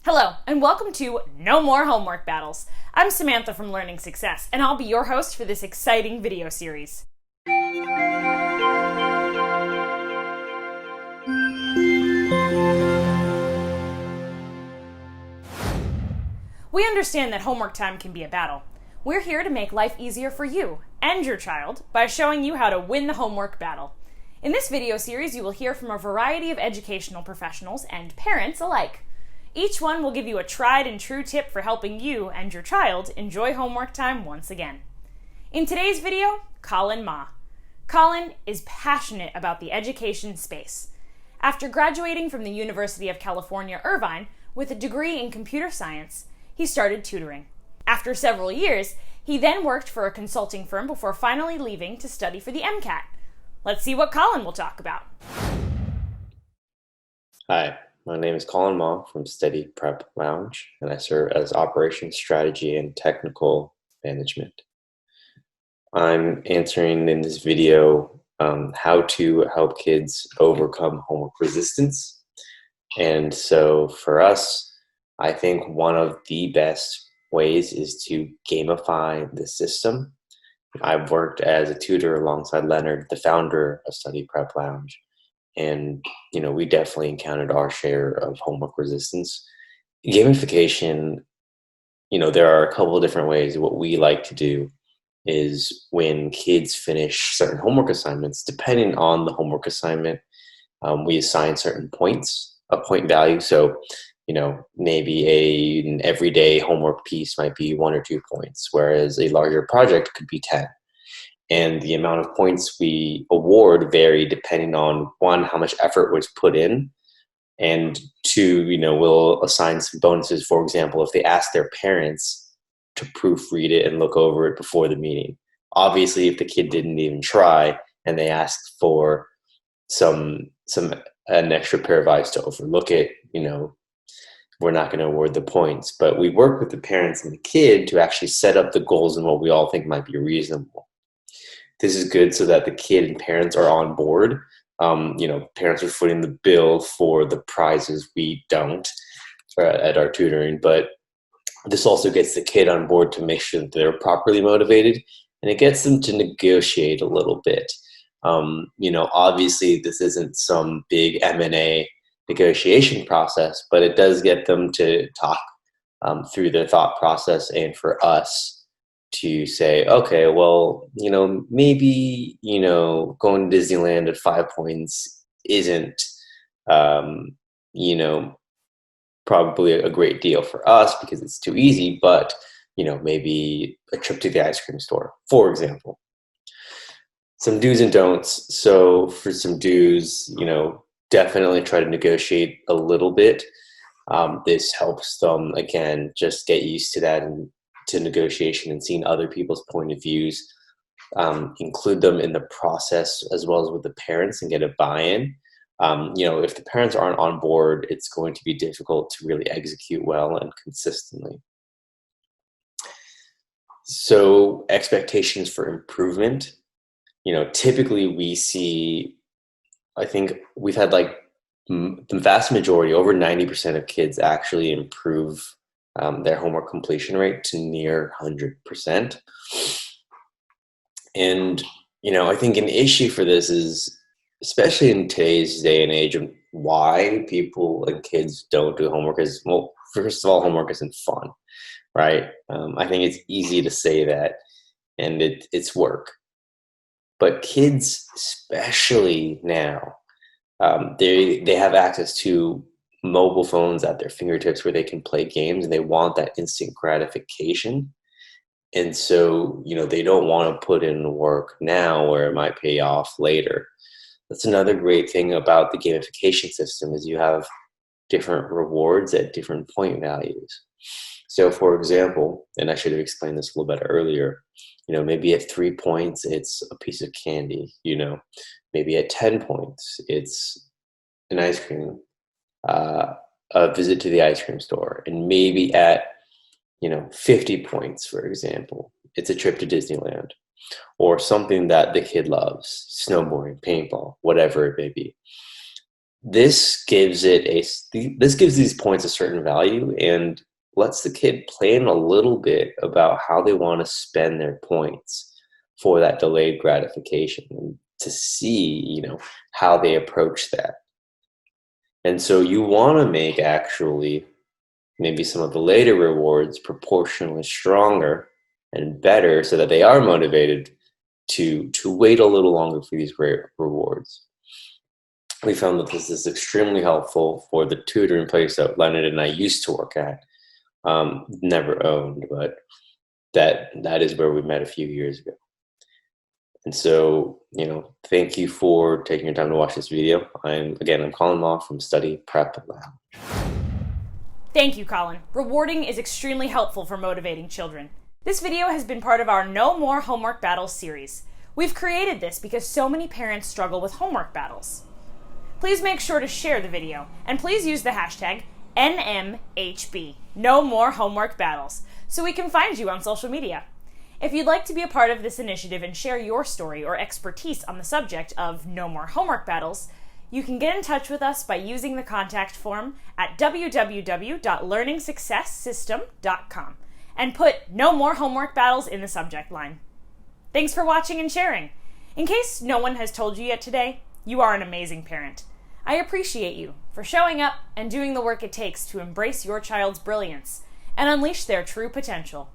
Hello, and welcome to No More Homework Battles. I'm Samantha from Learning Success, and I'll be your host for this exciting video series. We understand that homework time can be a battle. We're here to make life easier for you and your child by showing you how to win the homework battle. In this video series, you will hear from a variety of educational professionals and parents alike. Each one will give you a tried and true tip for helping you and your child enjoy homework time once again. In today's video, Colin Ma. Colin is passionate about the education space. After graduating from the University of California, Irvine with a degree in computer science, he started tutoring. After several years, he then worked for a consulting firm before finally leaving to study for the MCAT. Let's see what Colin will talk about. Hi, my name is Colin Ma from Steady Prep Lounge, and I serve as Operations Strategy and Technical Management. I'm answering in this video how to help kids overcome homework resistance. And so for us, I think one of the best ways is to gamify the system. I've worked as a tutor alongside Leonard, the founder of Study Prep Lounge. And, we definitely encountered our share of homework resistance. Gamification, there are a couple of different ways. What we like to do is when kids finish certain homework assignments, depending on the homework assignment, we assign certain points, a point value. So, maybe an everyday homework piece might be 1 or 2 points, whereas a larger project could be 10. And the amount of points we award vary depending on, one, how much effort was put in, and two, we'll assign some bonuses. For example, if they ask their parents to proofread it and look over it before the meeting. Obviously, if the kid didn't even try and they asked for an extra pair of eyes to overlook it, we're not going to award the points. But we work with the parents and the kid to actually set up the goals and what we all think might be reasonable. This is good so that the kid and parents are on board. Parents are footing the bill for the prizes we don't at our tutoring, but this also gets the kid on board to make sure that they're properly motivated, and it gets them to negotiate a little bit. Obviously this isn't some big M&A negotiation process, but it does get them to talk through their thought process, and for us to say, okay, well, maybe, going to Disneyland at 5 points isn't, probably a great deal for us because it's too easy, but, maybe a trip to the ice cream store, for example. Some do's and don'ts. So for some do's, definitely try to negotiate a little bit. This helps them, again, just get used to that and to negotiation and seeing other people's point of views, include them in the process as well as with the parents and get a buy-in. If the parents aren't on board, it's going to be difficult to really execute well and consistently. So expectations for improvement, typically we see, I think we've had the vast majority, over 90% of kids actually improve their homework completion rate to near 100%. And, I think an issue for this is, especially in today's day and age, and why people and kids don't do homework is, well, first of all, homework isn't fun, right? I think it's easy to say that, and it's work. But kids, especially now, they have access to mobile phones at their fingertips where they can play games, and they want that instant gratification. And so, they don't want to put in the work now where it might pay off later. That's another great thing about the gamification system is you have different rewards at different point values. So for example, and I should have explained this a little bit earlier, maybe at 3 points, it's a piece of candy, maybe at 10 points, it's an ice cream, a visit to the ice cream store, and maybe at 50 points, for example, it's a trip to Disneyland, or something that the kid loves, snowboarding, paintball, whatever it may be. this gives these points a certain value and lets the kid plan a little bit about how they want to spend their points for that delayed gratification, and to see, how they approach that. And so you want to make actually maybe some of the later rewards proportionally stronger and better, so that they are motivated to wait a little longer for these great rewards. We found that this is extremely helpful for the tutoring place that Leonard and I used to work at. Never owned, but that is where we met a few years ago. And so, thank you for taking your time to watch this video. I'm Colin Ma from Study Prep Lounge. Thank you, Colin. Rewarding is extremely helpful for motivating children. This video has been part of our No More Homework Battles series. We've created this because so many parents struggle with homework battles. Please make sure to share the video, and please use the hashtag NMHB, No More Homework Battles, so we can find you on social media. If you'd like to be a part of this initiative and share your story or expertise on the subject of No More Homework Battles, you can get in touch with us by using the contact form at www.learningsuccesssystem.com and put No More Homework Battles in the subject line. Thanks for watching and sharing. In case no one has told you yet today, you are an amazing parent. I appreciate you for showing up and doing the work it takes to embrace your child's brilliance and unleash their true potential.